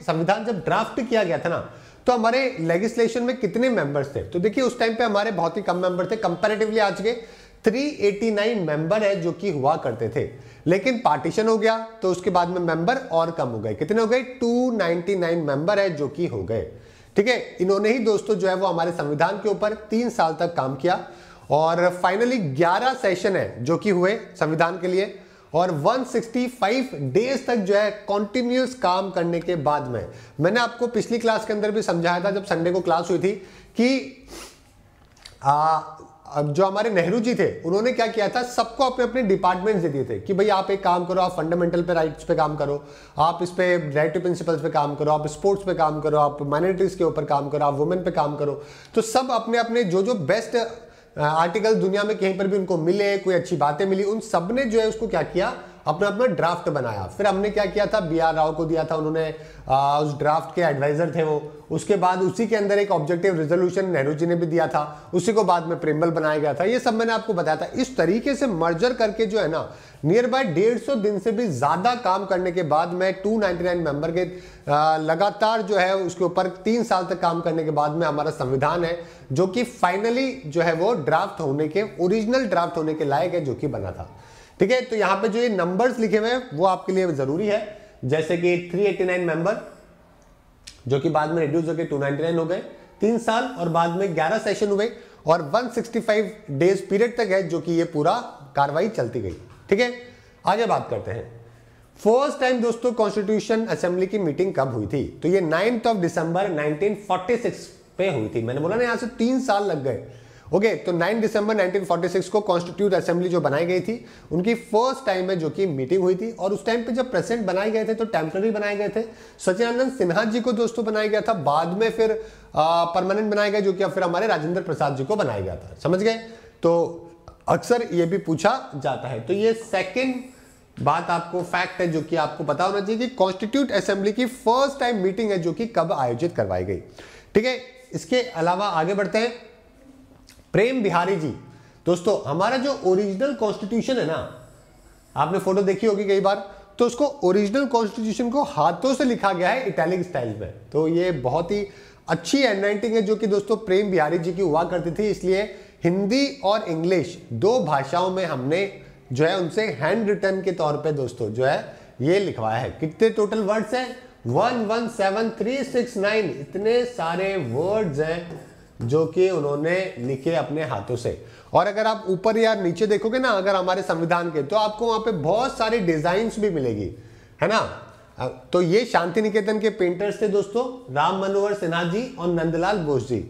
संविधान जब ड्राफ्ट किया गया था ना, तो हमारे लेजिस्लेशन में कितने मेंबर्स थे? तो देखिए उस टाइम पे हमारे बहुत ही कम मेंबर थे, कंपैरेटिवली आज के 389 मेंबर है जो कि हुआ करते थे। लेकिन पार्टीशन हो गया तो उसके बाद में मेंबर और कम हो गए। कितने हो गए? 299 मेंबर है जो कि हो गए। ठीक है, इन्होंने ही दोस्तों जो है वो हमारे संविधान के ऊपर 3 साल तक काम किया और फाइनली 11 सेशन है जो कि हुए संविधान के लिए, और 165 डेज तक जो है कॉन्टिन्यूस काम करने के बाद में, मैंने आपको पिछली क्लास के अंदर भी समझाया था जब संडे को क्लास हुई थी कि जो हमारे नेहरू जी थे उन्होंने क्या किया था, सबको अपने अपने डिपार्टमेंट्स दे दिए थे कि भाई आप एक काम करो, आप फंडामेंटल पे राइट्स पे काम करो, आप इस पे राइट टू प्रिंसिपल्स पे काम करो, आप स्पोर्ट्स पे काम करो, आप माइनॉरिटीज के ऊपर काम करो, आप वुमेन पे काम करो। तो सब अपने अपने जो जो बेस्ट आर्टिकल दुनिया में कहीं पर भी उनको मिले, कोई अच्छी बातें मिली, उन सब ने जो है उसको क्या किया, अपना अपना ड्राफ्ट बनाया। फिर हमने क्या किया था, BR राव को दिया था, उन्होंने उस ड्राफ्ट के एडवाइजर थे वो। उसके बाद उसी के अंदर एक ऑब्जेक्टिव रेजोल्यूशन नेहरू जी ने भी दिया था, उसी को बाद में प्रेमबल बनाया गया था। ये सब मैंने आपको बताया था। इस तरीके से मर्जर करके जो है ना, नियर बाय 150 दिन से भी ज्यादा काम करने के बाद में 299 मेंबर के लगातार जो है उसके ऊपर 3 साल तक काम करने के बाद में हमारा संविधान है जो कि फाइनली जो है वो ड्राफ्ट होने के, ओरिजिनल ड्राफ्ट होने के लायक है, जो कि बना था। ठीक है, तो यहां पे जो ये नंबर्स लिखे हुए हैं वो आपके लिए जरूरी है, जैसे कि 389 मेंबर जो कि बाद में रिड्यूस होकर 299 हो गए 3 साल, और बाद में 11 सेशन हुए और 165 डेज पीरियड तक है जो कि ये पूरा कार्रवाई चलती गई। ठीक है, आगे बात करते हैं। फर्स्ट टाइम दोस्तों कॉन्स्टिट्यूशन असेंबली की मीटिंग कब हुई थी? तो ये 9 दिसंबर 1946 पे हुई थी। मैंने बोला ना, यहां से 3 साल लग गए। ओके, तो 9 दिसंबर 1946 को कॉन्स्टिट्यूट असेंबली जो बनाई गई थी उनकी फर्स्ट टाइम है जो कि मीटिंग हुई थी। और उस टाइम पे जब प्रेसिडेंट बनाए गए थे तो टेम्पररी बनाए गए थे। सचिदानंद सिन्हा जी को दोस्तों बनाया गया था, बाद में फिर परमानेंट बनाया गया, जो कि फिर हमारे राजेंद्र प्रसाद जी को बनाया गया था। समझ गए? तो अक्सर ये भी पूछा जाता है। तो ये सेकेंड बात आपको फैक्ट है जो कि आपको पता होना चाहिए कि कॉन्स्टिट्यूट असेंबली की फर्स्ट टाइम मीटिंग है जो कि कब आयोजित करवाई गई। ठीक है, इसके अलावा आगे बढ़ते हैं। प्रेम बिहारी जी, दोस्तों हमारा जो ओरिजिनल कॉन्स्टिट्यूशन है ना, आपने फोटो देखी होगी कई बार, तो उसको ओरिजिनल कॉन्स्टिट्यूशन को हाथों से लिखा गया है इटैलिक स्टाइल में। तो ये बहुत ही अच्छी हैंडराइटिंग है जो कि दोस्तों प्रेम बिहारी जी की हुआ करती थी, इसलिए हिंदी और इंग्लिश 2 भाषाओं में हमने जो है उनसे हैंड रिटन के तौर पे दोस्तों जो है ये लिखवाया है। कितने टोटल वर्ड्स हैं? 117369, इतने सारे वर्ड्स हैं जो कि उन्होंने लिखे अपने हाथों से। और अगर आप ऊपर या नीचे देखोगे ना अगर हमारे संविधान के, तो आपको वहां पे बहुत सारी डिजाइन्स भी मिलेगी, है ना। तो ये शांति निकेतन के पेंटर्स थे दोस्तों, राम मनोहर सिन्हा जी और नंदलाल बोस जी।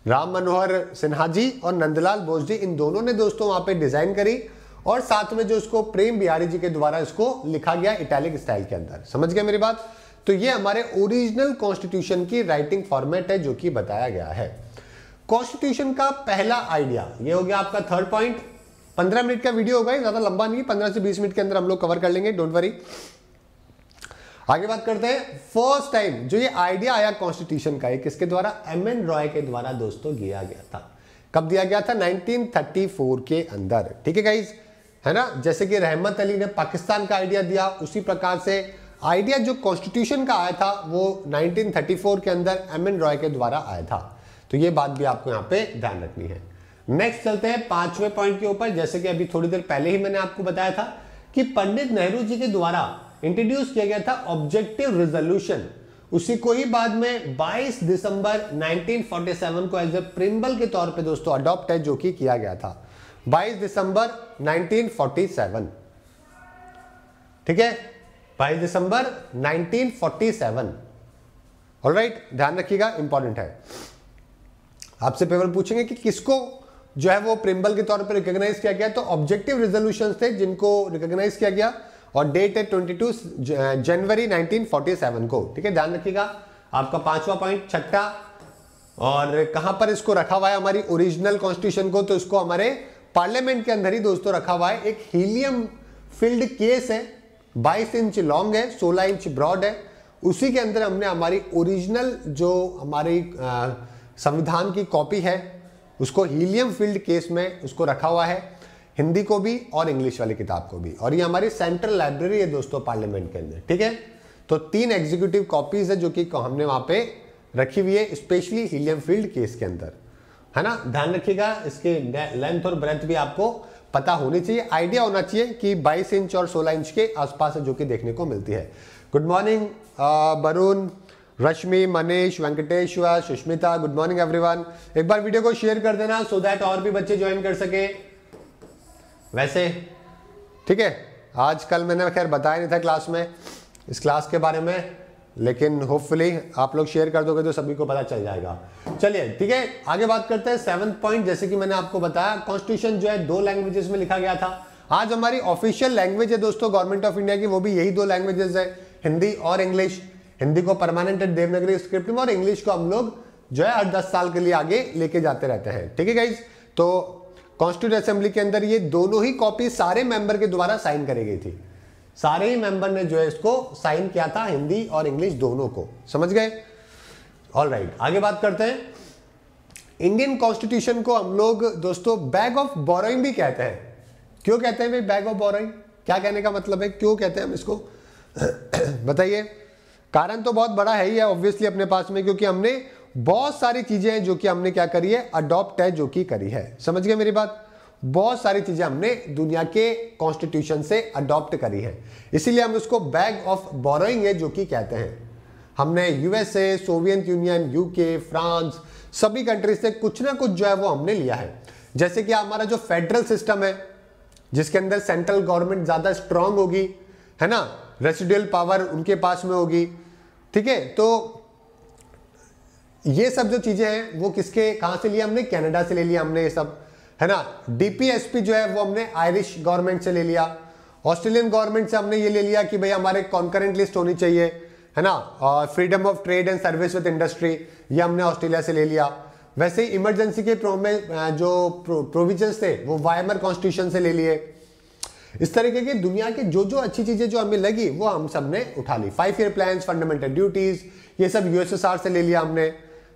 राम मनोहर सिन्हा जी और नंदलाल बोस जी, इन दोनों ने दोस्तों वहां पे डिजाइन करी, और साथ में जो इसको प्रेम बिहारी जी के द्वारा इसको लिखा गया इटैलिक स्टाइल के अंदर। समझ गए मेरी बात? तो ये हमारे ओरिजिनल कॉन्स्टिट्यूशन की राइटिंग फॉर्मेट है जो कि बताया गया है। कॉन्स्टिट्यूशन का पहला आइडिया, ये हो गया आपका थर्ड पॉइंट। 15 मिनट का वीडियो होगा, ज्यादा लंबा नहीं, 15 से 20 मिनट के अंदर हम लोग कवर कर लेंगे, डोंट वरी। आगे बात करते हैं। फर्स्ट टाइम जो ये आइडिया आया कॉन्स्टिट्यूशन का, एक किसके द्वारा? एमएन रॉय के द्वारा दोस्तों दिया गया था। कब दिया गया था? 1934 के अंदर। ठीक है गाइस, है ना। जैसे कि रहमत अली ने पाकिस्तान का आइडिया दिया, उसी प्रकार से आइडिया जो कॉन्स्टिट्यूशन का आया था वो 1934 के अंदर एमएन रॉय के द्वारा आया था। तो ये बात भी आपको यहाँ पे ध्यान रखनी है। नेक्स्ट चलते हैं 5वें पॉइंट के ऊपर। जैसे कि अभी थोड़ी देर पहले ही मैंने आपको बताया था कि पंडित नेहरू जी के द्वारा इंट्रोड्यूस किया गया था ऑब्जेक्टिव रेजोल्यूशन, उसी को ही बाद में 22 दिसंबर 1947 को एज ए प्रिंबल के तौर पे दोस्तों अडॉप्ट है जो कि किया गया था 22 दिसंबर 1947। ठीक है, 22 दिसंबर 1947। ऑलराइट, ध्यान रखिएगा, इंपॉर्टेंट है। आपसे पेपर पूछेंगे कि किसको जो है वो प्रिंबल के तौर पे रिकॉग्नाइज किया गया, तो ऑब्जेक्टिव रेजोल्यूशंस थे जिनको रिकॉग्नाइज किया गया, और डेट है 22 जनवरी 1947 को। ठीक है, ध्यान रखिएगा। आपका 5वां पॉइंट, छठा, और कहां पर इसको रखा हुआ है हमारी ओरिजिनल कॉन्स्टिट्यूशन को? तो इसको हमारे पार्लियामेंट के अंदर ही दोस्तों रखा हुआ है। एक हीलियम फिल्ड केस है, 22 इंच लॉन्ग है, 16 इंच ब्रॉड है, उसी के अंदर हमने हमारी ओरिजिनल जो हमारी संविधान की कॉपी है उसको हीलियम फील्ड केस में उसको रखा हुआ है, हिंदी को भी और इंग्लिश वाली किताब को भी। और ये हमारी सेंट्रल लाइब्रेरी है दोस्तों पार्लियामेंट के अंदर। ठीक है, तो 3 एग्जीक्यूटिव कॉपीज है जो कि हमने वहां पे रखी हुई है, स्पेशली हीलियम फील्ड केस के अंदर, है ना। ध्यान रखिएगा, इसके लेंथ और ब्रेथ भी आपको पता होनी चाहिए, आइडिया होना चाहिए कि 22 इंच और 16 इंच के आसपास है जो कि देखने को मिलती है। Good morning Varun, Rashmi, Manish, Venkatesh, Sushmita, good morning everyone. एक बार वीडियो को शेयर कर देना सो दैट और भी बच्चे ज्वाइन कर सके। वैसे ठीक है, आज कल मैंने खैर बताया नहीं था क्लास में इस क्लास के बारे में, लेकिन होपफुली आप लोग शेयर कर दोगे तो सभी को पता चल जाएगा। चलिए ठीक है, आगे बात करते हैं 7th पॉइंट। जैसे कि मैंने आपको बताया, कॉन्स्टिट्यूशन जो है 2 लैंग्वेजेस में लिखा गया था। आज हमारी ऑफिशियल लैंग्वेज है दोस्तों गवर्नमेंट ऑफ इंडिया की, वो भी यही 2 लैंग्वेजेस है, हिंदी और इंग्लिश। हिंदी को परमानेंट देवनागरी स्क्रिप्ट में और इंग्लिश को हम लोग जो है हर 10 साल के लिए आगे लेके जाते रहते हैं। ठीक है गाइज, तो कॉन्स्टिट्यूंट असेंबली के अंदर ये दोनों ही कॉपी सारे मेंबर के द्वारा साइन करी गई थी। सारे ही मेंबर ने जो है इसको साइन किया था, हिंदी और इंग्लिश दोनों को। समझ गए? ऑलराइट, आगे बात करते हैं। इंडियन कॉन्स्टिट्यूशन को हम लोग दोस्तों बैग ऑफ बोरोइंग भी कहते हैं। क्यों कहते हैं भाई बैग ऑफ बोरोइंग? क्या कहने का मतलब है, क्यों कहते हैं हम इसको? बताइए। कारण तो बहुत बड़ा है ही है ऑब्वियसली अपने पास में, क्योंकि हमने बहुत सारी चीजें हैं जो कि हमने क्या करी है, अडॉप्ट है जो कि करी है। समझ गए मेरी बात? बहुत सारी चीजें हमने दुनिया के कॉन्स्टिट्यूशन से अडॉप्ट करी है, इसीलिए हम उसको बैग ऑफ बोरोइंग है जो कि कहते हैं। हमने USA, Soviet union, UK, France, सभी कंट्री से कुछ ना कुछ जो है वो हमने लिया है। जैसे कि हमारा जो फेडरल सिस्टम है जिसके अंदर सेंट्रल गवर्नमेंट ज्यादा स्ट्रांग होगी, है ना, रेसिडुअल पावर उनके पास में होगी। ठीक है, तो ये सब जो चीजें हैं वो किसके कहां से लिया हमने? कनाडा से ले लिया हमने ये सब, है ना। डीपीएसपी जो है वो हमने आयरिश गवर्नमेंट से ले लिया। ऑस्ट्रेलियन गवर्नमेंट से हमने ये ले लिया कि भाई हमारे कॉन्करेंट लिस्ट होनी चाहिए, है ना। Freedom of trade and service with industry, ये हमने ऑस्ट्रेलिया से ले लिया। वैसे ही इमरजेंसी के जो प्रोविजंस थे वो वाइमर कॉन्स्टिट्यूशन से ले लिए। इस तरीके की दुनिया की जो अच्छी चीजें जो हमें लगी वो हम सब ने उठा ली। 5 ईयर प्लान, फंडामेंटल ड्यूटीज, ये सब यूएसएसआर से ले लिया हमने,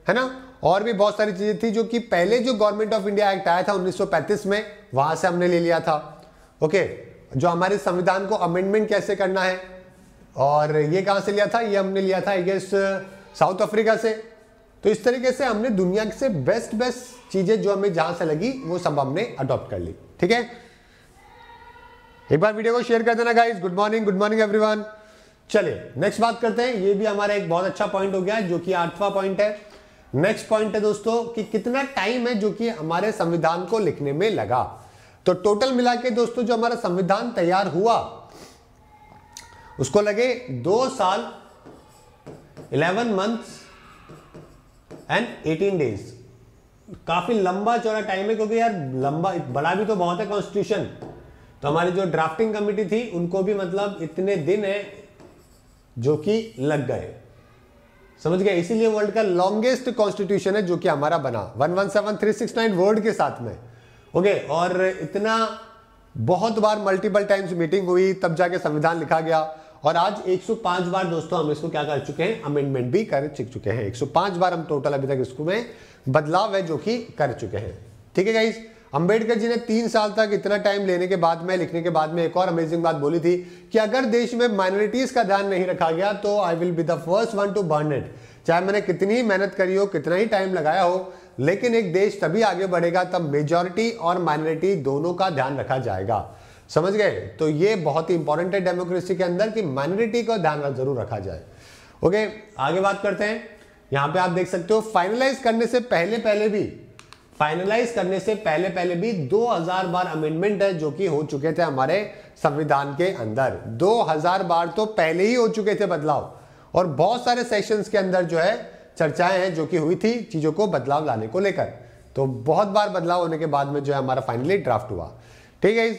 है ना। और भी बहुत सारी चीजें थी जो कि पहले जो गवर्नमेंट ऑफ इंडिया एक्ट आया था 1935 में, वहां से हमने ले लिया था। ओके, जो हमारे संविधान को अमेंडमेंट कैसे करना है, और ये कहां से लिया था? ये हमने लिया था आई गेस साउथ अफ्रीका से। तो इस तरीके से हमने दुनिया से बेस्ट चीजें जो हमें जहां से लगी वो सब हमने अडॉप्ट कर ली। ठीक है, एक बार वीडियो को शेयर कर देना गाइस। Good morning everyone. चलिए नेक्स्ट बात करते हैं। ये भी हमारा एक बहुत अच्छा पॉइंट हो गया जो कि 8वां पॉइंट है। नेक्स्ट पॉइंट है दोस्तों कि कितना टाइम है जो कि हमारे संविधान को लिखने में लगा। तो टोटल मिला के दोस्तों जो हमारा संविधान तैयार हुआ उसको लगे 2 साल 11 मंथ्स एंड 18 डेज। काफी लंबा चौड़ा टाइम है, क्योंकि यार लंबा बड़ा भी तो बहुत है कॉन्स्टिट्यूशन। तो हमारी जो ड्राफ्टिंग कमेटी थी उनको भी मतलब इतने दिन है जो कि लग गए। समझ गए? इसीलिए वर्ल्ड का लॉन्गेस्ट कॉन्स्टिट्यूशन है जो कि हमारा बना 117369 वर्ड के साथ में। ओके, और इतना बहुत बार मल्टीपल टाइम्स मीटिंग हुई तब जाके संविधान लिखा गया। और आज 105 बार दोस्तों हम इसको क्या कर चुके हैं? अमेंडमेंट भी कर चुके हैं। 105 बार हम टोटल अभी तक इसको में बदलाव है जो कि कर चुके हैं। ठीक है गाइस, अंबेडकर जी ने 3 साल तक इतना टाइम लेने के बाद में, लिखने के बाद में एक और अमेजिंग बात बोली थी कि अगर देश में माइनॉरिटीज का ध्यान नहीं रखा गया तो I will be the first one two burn it. चाहे मैंने कितनी ही मेहनत करी हो, कितना ही टाइम लगाया हो, लेकिन एक देश तभी आगे बढ़ेगा तब मेजॉरिटी और माइनॉरिटी दोनों का ध्यान रखा जाएगा। समझ गए? तो ये बहुत ही इंपॉर्टेंट है डेमोक्रेसी के अंदर कि माइनॉरिटी का ध्यान जरूर रखा जाए। ओके, आगे बात करते हैं। यहां पे आप देख सकते हो फाइनलाइज करने से पहले भी 2000 बार अमेंडमेंट है जो कि हो चुके थे हमारे संविधान के अंदर। 2000 बार तो पहले ही हो चुके थे बदलाव, और बहुत सारे सेशंस के अंदर जो है चर्चाएं हैं जो कि हुई थी चीजों को बदलाव लाने को लेकर। तो बहुत बार बदलाव होने के बाद में जो है हमारा फाइनली ड्राफ्ट हुआ। ठीक है,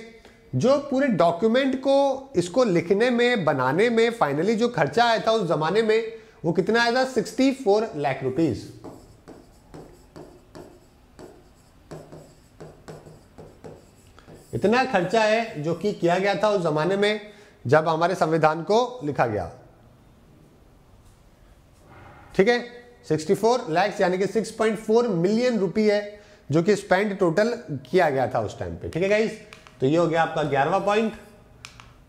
जो पूरे डॉक्यूमेंट को इसको लिखने में, बनाने में फाइनली जो खर्चा आया था उस जमाने में वो कितना आया था? 64 लाख रुपीस। इतना खर्चा है जो कि किया गया था उस जमाने में जब हमारे संविधान को लिखा गया। ठीक है, 64 लाख यानी कि 6.4 मिलियन रुपए है जो कि स्पेंड टोटल किया गया था उस टाइम पे। ठीक है गाइस, तो ये हो गया आपका 11वां पॉइंट।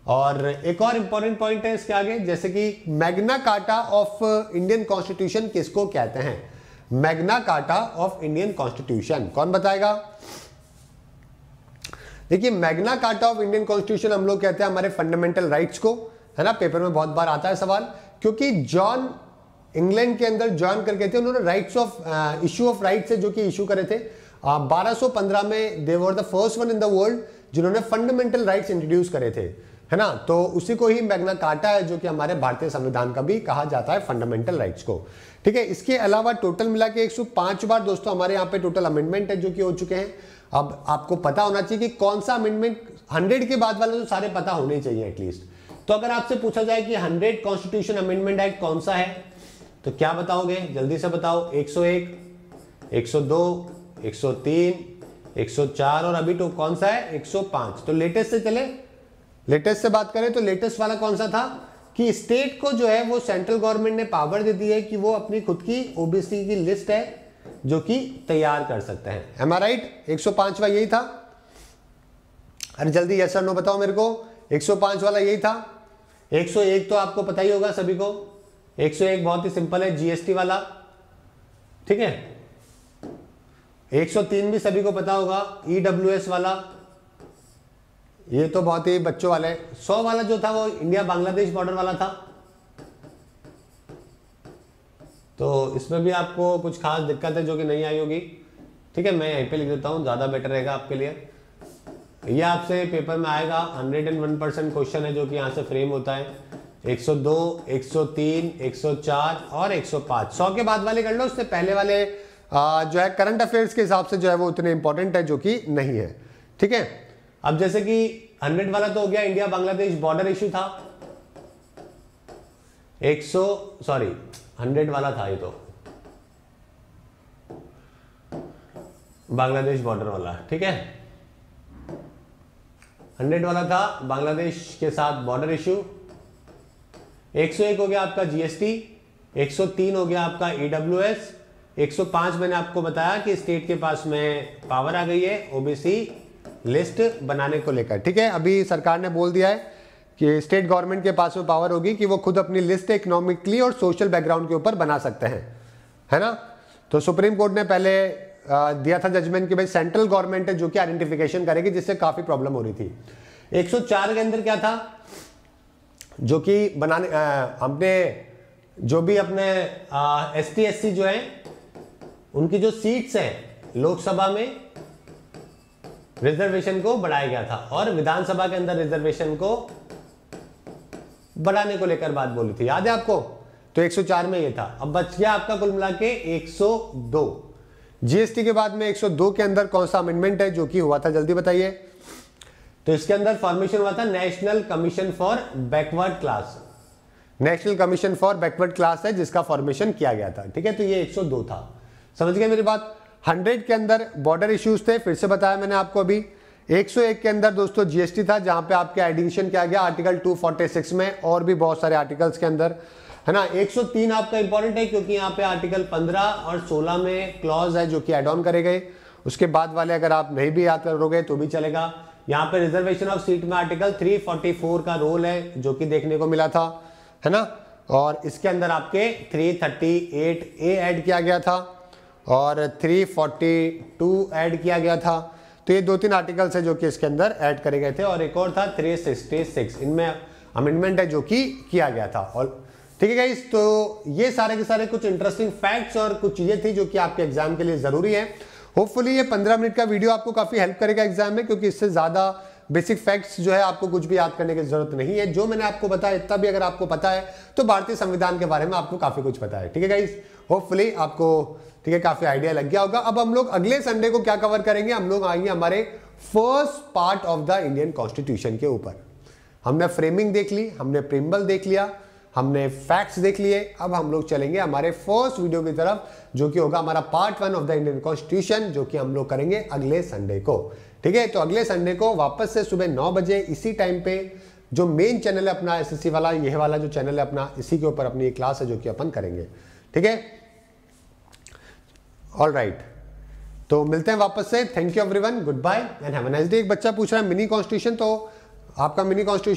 और एक और इंपॉर्टेंट पॉइंट है इसके आगे, जैसे कि Magna carta of Indian constitution किसको कहते हैं? Magna carta of Indian constitution कौन बताएगा? देखिए, Magna carta of Indian constitution हम लोग कहते हैं हमारे फंडामेंटल राइट्स को, है ना। पेपर में बहुत बार आता है सवाल, क्योंकि जॉन इंग्लैंड के अंदर जॉन करके थे, उन्होंने rights of issue of rights है जो कि इशू करे थे 1215 में। They were the first one in the world जिन्होंने फंडामेंटल राइट्स इंट्रोड्यूस करे थे, है ना। तो उसी को ही मैग्ना कार्टा है जो कि हमारे भारतीय संविधान का भी कहा जाता है फंडामेंटल राइट्स को, ठीक है। इसके अलावा टोटल मिला के 105 बार दोस्तों हमारे यहाँ पे टोटल अमेंडमेंट है जो कि हो चुके हैं। अब आपको पता होना चाहिए कि कौन सा अमेंडमेंट 100 के बाद वाले तो सारे पता होने चाहिए एटलीस्ट। तो अगर आपसे पूछा जाए कि 100 कॉन्स्टिट्यूशन अमेंडमेंट एक्ट कौन सा है, तो क्या बताओगे? जल्दी से बताओ। 101, 102, 103, 104 और अभी तो कौन सा है? 105। तो लेटेस्ट से चले, लेटेस्ट से बात करें तो लेटेस्ट वाला कौन सा था कि स्टेट को जो है वो सेंट्रल गवर्नमेंट ने पावर दे दी है कि वो अपनी खुद की ओबीसी की लिस्ट है जो कि तैयार कर सकते हैं। एम आई राइट? 105वां यही था। अरे जल्दी यस और नो बताओ मेरे को। 105 वाला यही था। 101 तो आपको पता ही होगा सभी को। 101 बहुत ही सिंपल है, जीएसटी वाला, ठीक है। 103 भी सभी को पता होगा, ईडब्ल्यूएस वाला, ये तो बहुत ही बच्चों वाले। 100 वाला जो था वो इंडिया बांग्लादेश बॉर्डर वाला था। तो इसमें भी आपको कुछ खास दिक्कत है जो कि नहीं आई होगी, ठीक है। मैं यहीं पे लिख देता हूँ, ज़्यादा बेटर रहेगा आपके लिए। ये आपसे पेपर में आएगा, 101% क्वेश्चन है जो कि यहाँ से फ्रेम होता है। 102, 103, 104 और 105। 100 के बाद वाले कर लो, उससे पहले वाले जो है करंट अफेयर्स के हिसाब से जो है वो उतने इंपॉर्टेंट है जो कि नहीं है, ठीक है। अब जैसे कि 100 वाला तो हो गया, इंडिया बांग्लादेश बॉर्डर इशू था। 100 वाला था ये तो, बांग्लादेश बॉर्डर वाला, ठीक है। 100 वाला था बांग्लादेश के साथ बॉर्डर इशू। 101 हो गया आपका जीएसटी। 103 हो गया आपका ईडब्ल्यूएस। 105 मैंने आपको बताया कि स्टेट के पास में पावर आ गई है ओबीसी लिस्ट बनाने को लेकर, ठीक है। अभी सरकार ने बोल दिया है कि स्टेट गवर्नमेंट के पास में पावर होगी कि वो खुद अपनी लिस्ट इकोनॉमिकली और सोशल बैकग्राउंड के ऊपर बना सकते हैं, है ना। तो सुप्रीम कोर्ट ने पहले दिया था जजमेंट कि भाई सेंट्रल गवर्नमेंट है जो कि आइडेंटिफिकेशन करेगी, जिससे काफी प्रॉब्लम हो रही थी। 104 के अंदर क्या था जो कि बनाने हमने जो भी अपने एसटी एससी जो है उनकी जो सीट्स हैं लोकसभा में रिजर्वेशन को बढ़ाया गया था और विधानसभा के अंदर रिजर्वेशन को बढ़ाने को लेकर बात बोली थी, याद है आपको। तो 104 में ये था। अब बच गया आपका कुल मिला के 102। जीएसटी के बाद में 102 के अंदर कौन सा अमेंडमेंट है जो कि हुआ था, जल्दी बताइए। तो इसके अंदर फॉर्मेशन हुआ था national commission for backward class. National commission for backward class है जिसका फॉर्मेशन किया गया था, ठीक है। तो ये 102 था, समझ गए मेरी बात। 100 के अंदर बॉर्डर इश्यूज थे, फिर से बताया मैंने आपको अभी। 101 के अंदर दोस्तों जीएसटी था, जहां पे आपके एडिशन किया गया आर्टिकल 246 में और भी बहुत सारे आर्टिकल्स के अंदर, है ना। 103 आपका इंपॉर्टेंट है क्योंकि यहाँ पे आर्टिकल 15 और 16 में क्लॉज है जो कि एड ऑन करे गए। उसके बाद वाले अगर आप नहीं भी याद करोगे तो भी चलेगा। यहाँ पे रिजर्वेशन ऑफ सीट में आर्टिकल 344 का रोल है जो कि देखने को मिला था, है ना। और इसके अंदर आपके 338A ऐड किया गया था और 342 ऐड किया गया था। तो ये 2-3 आर्टिकल्स है जो कि इसके अंदर ऐड करे गए थे और एक और था 366, इनमें अमेंडमेंट है जो कि किया गया था। और ठीक है गाइस, तो ये सारे के सारे कुछ इंटरेस्टिंग फैक्ट्स और कुछ चीजें थी जो कि आपके एग्जाम के लिए जरूरी है। होपफुली ये 15 मिनट का वीडियो आपको काफी हेल्प करेगा एग्जाम में, क्योंकि इससे ज्यादा बेसिक फैक्ट्स जो है आपको कुछ भी याद करने की जरूरत नहीं है। जो मैंने आपको बताया इतना भी अगर आपको पता है तो भारतीय संविधान के बारे में आपको काफी कुछ पता है, ठीक है गाइस। होपफुली आपको ठीक है काफी आइडिया लग गया होगा। अब हम लोग अगले संडे को क्या कवर करेंगे, हम लोग आएंगे हमारे first part of the Indian constitution के ऊपर। हमने फ्रेमिंग देख ली, हमने प्रिम्बल देख लिया, हमने फैक्ट्स देख लिए। अब हम लोग चलेंगे हमारे फर्स्ट वीडियो की तरफ जो कि होगा हमारा part 1 of the Indian constitution, जो कि हम लोग करेंगे अगले संडे को, ठीक है। तो अगले संडे को वापस से सुबह 9 बजे इसी टाइम पे जो मेन चैनल है अपना एसएससी वाला, यह वाला जो चैनल है अपना, इसी के ऊपर अपनी क्लास है जो कि अपन करेंगे, ठीक है। ऑल राइट, तो मिलते हैं वापस से। Thank you everyone, goodbye and have a nice day. एक बच्चा पूछ रहा है मिनी कॉन्स्टिट्यूशन, तो आपका मिनी कॉन्स्टिट्यूशन